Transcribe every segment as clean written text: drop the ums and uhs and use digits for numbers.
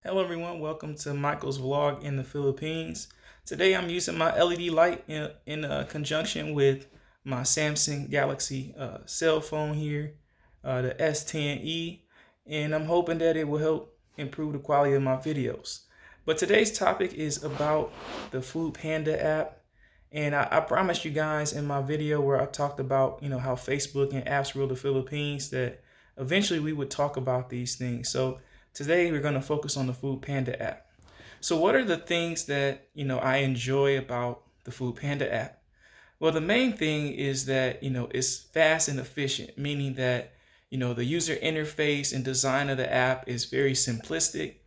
Hello everyone, welcome to Michael's vlog in the Philippines. Today I'm using my LED light in conjunction with my Samsung Galaxy cell phone here, the S10e, and I'm hoping that it will help improve the quality of my videos. But today's topic is about the Food Panda app, and I promised you guys in my video where I talked about how Facebook and apps rule the Philippines that eventually we would talk about these things. So today we're going to focus on the Food Panda app. So what are the things that, I enjoy about the Food Panda app? Well, the main thing is that, it's fast and efficient, meaning that, the user interface and design of the app is very simplistic.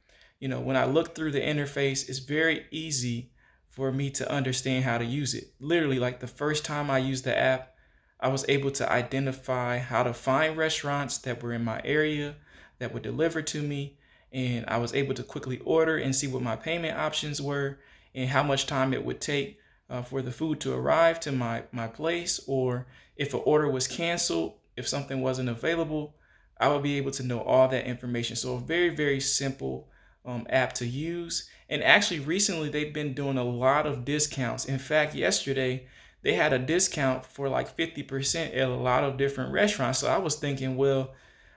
When I look through the interface, it's very easy for me to understand how to use it. Literally, like the first time I used the app, I was able to identify how to find restaurants that were in my area that would deliver to me. And I was able to quickly order and see what my payment options were and how much time it would take for the food to arrive to my place, or if an order was canceled, if something wasn't available, I would be able to know all that information. So a very, very simple app to use. And actually recently they've been doing a lot of discounts. In fact, yesterday they had a discount for like 50% at a lot of different restaurants. So I was thinking, well,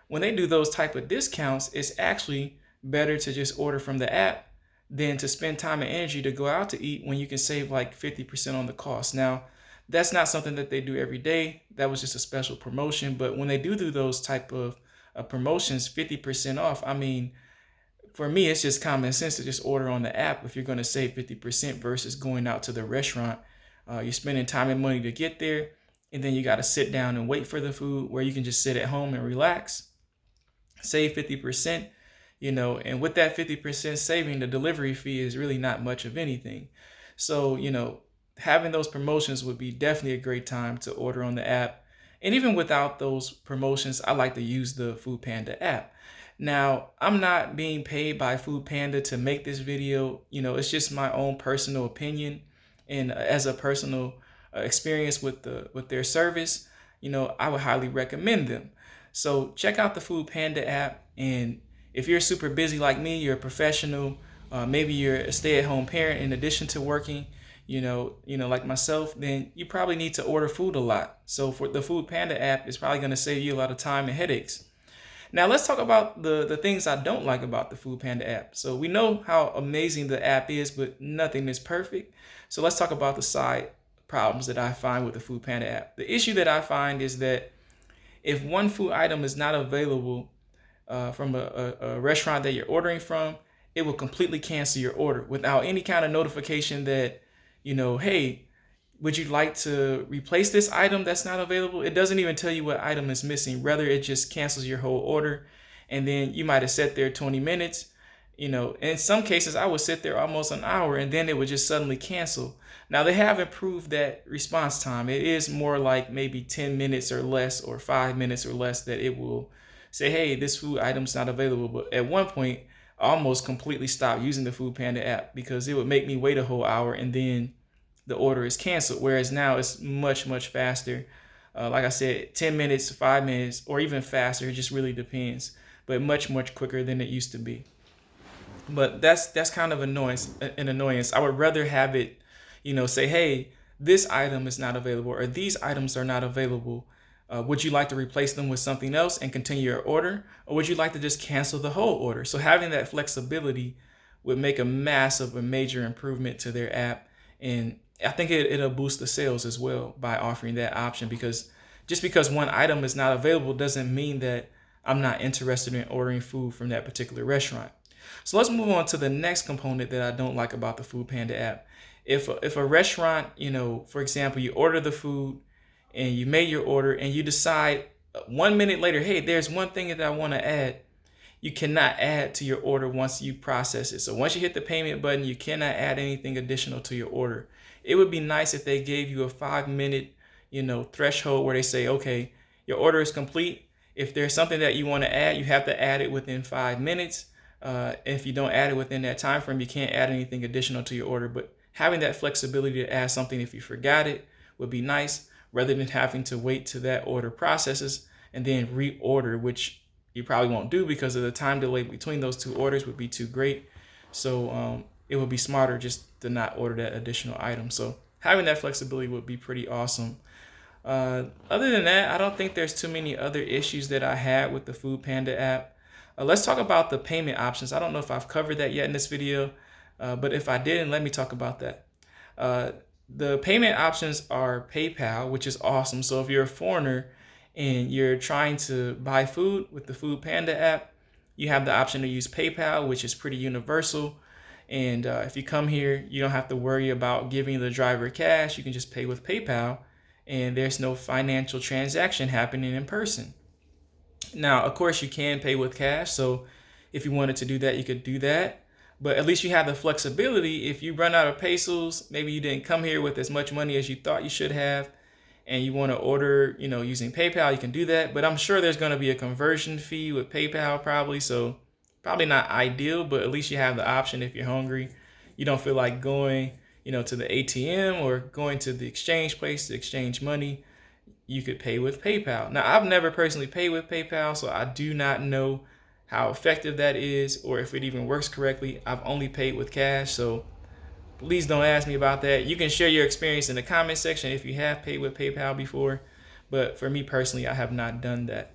when they do those type of discounts, it's actually better to just order from the app than to spend time and energy to go out to eat when you can save like 50% on the cost. Now, that's not something that they do every day. That was just a special promotion. But when they do those type of promotions, 50% off, I mean, for me, it's just common sense to just order on the app if you're going to save 50% versus going out to the restaurant. You're spending time and money to get there, and then you got to sit down and wait for the food where you can just sit at home and relax, save 50%, and with that 50% saving, the delivery fee is really not much of anything. So, having those promotions would be definitely a great time to order on the app. And even without those promotions, I like to use the Food Panda app. Now, I'm not being paid by Food Panda to make this video. It's just my own personal opinion, and as a personal experience with their service, I would highly recommend them. So check out the Food Panda app, and if you're super busy like me, you're a professional, maybe you're a stay-at-home parent in addition to working, like myself, then you probably need to order food a lot. So for the Food Panda app, it's probably going to save you a lot of time and headaches. Now let's talk about the things I don't like about the Food Panda app. So we know how amazing the app is, but nothing is perfect. So let's talk about the side problems that I find with the Food Panda app. The issue that I find is that if one food item is not available from a restaurant that you're ordering from, it will completely cancel your order without any kind of notification that, hey, would you like to replace this item that's not available? It doesn't even tell you what item is missing. Rather, it just cancels your whole order. And then you might have sat there 20 minutes. In some cases, I would sit there almost an hour and then it would just suddenly cancel. Now, they have improved that response time. It is more like maybe 10 minutes or less, or 5 minutes or less, that it will say, hey, this food item's not available. But at one point, I almost completely stopped using the Food Panda app because it would make me wait a whole hour and then the order is canceled. Whereas now it's much, much faster. Like I said, 10 minutes, 5 minutes, or even faster. It just really depends. But much, much quicker than it used to be. But that's kind of an annoyance. I would rather have it, say, hey, this item is not available, or these items are not available. Would you like to replace them with something else and continue your order? Or would you like to just cancel the whole order? So having that flexibility would make a massive, a major improvement to their app. And I think it'll boost the sales as well by offering that option, because just because one item is not available doesn't mean that I'm not interested in ordering food from that particular restaurant. So let's move on to the next component that I don't like about the Food Panda app. If a restaurant, for example, you order the food and you made your order and you decide 1 minute later, hey, there's one thing that I want to add, you cannot add to your order once you process it. So once you hit the payment button, you cannot add anything additional to your order. It would be nice if they gave you a 5 minute, threshold where they say, okay, your order is complete. If there's something that you want to add, you have to add it within 5 minutes. If you don't add it within that time frame, you can't add anything additional to your order. But having that flexibility to add something if you forgot it would be nice, rather than having to wait till that order processes and then reorder, which you probably won't do because of the time delay between those two orders would be too great. So it would be smarter just to not order that additional item. So having that flexibility would be pretty awesome. Other than that, I don't think there's too many other issues that I had with the Food Panda app. Let's talk about the payment options. I don't know if I've covered that yet in this video, but if I didn't, let me talk about that. Uh, the payment options are PayPal, which is awesome. So if you're a foreigner and you're trying to buy food with the Food Panda app, you have the option to use PayPal, which is pretty universal. And if you come here, you don't have to worry about giving the driver cash. You can just pay with PayPal, and there's no financial transaction happening in person. Now, of course, you can pay with cash. So if you wanted to do that, you could do that. But at least you have the flexibility. If you run out of pesos, maybe you didn't come here with as much money as you thought you should have, and you want to order, using PayPal, you can do that. But I'm sure there's going to be a conversion fee with PayPal probably. So probably not ideal, but at least you have the option if you're hungry. You don't feel like going, to the ATM or going to the exchange place to exchange money. You could pay with PayPal. Now, I've never personally paid with PayPal, so I do not know how effective that is or if it even works correctly. I've only paid with cash, so please don't ask me about that. You can share your experience in the comment section if you have paid with PayPal before, but for me personally, I have not done that.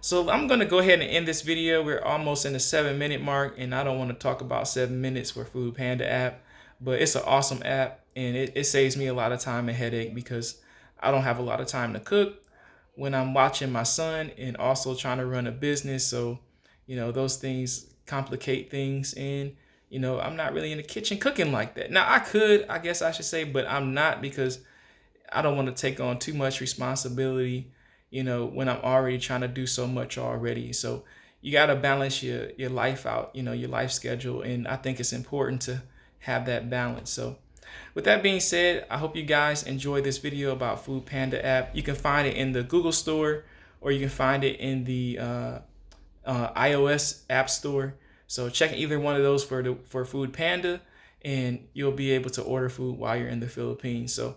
So I'm going to go ahead and end this video. We're almost in the 7-minute mark, and I don't want to talk about 7 minutes for Food Panda app, but it's an awesome app, and it saves me a lot of time and headache because I don't have a lot of time to cook when I'm watching my son and also trying to run a business. So, those things complicate things, and I'm not really in the kitchen cooking like that. Now I could, I guess I should say, but I'm not because I don't want to take on too much responsibility, when I'm already trying to do so much already. So you got to balance your life out, your life schedule. And I think it's important to have that balance. So with that being said, I hope you guys enjoyed this video about Food Panda app. You can find it in the Google Store, or you can find it in the iOS App Store. So check either one of those for Food Panda, and you'll be able to order food while you're in the Philippines. So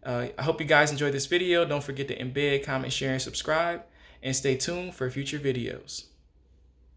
I hope you guys enjoyed this video. Don't forget to embed, comment, share, and subscribe, and stay tuned for future videos.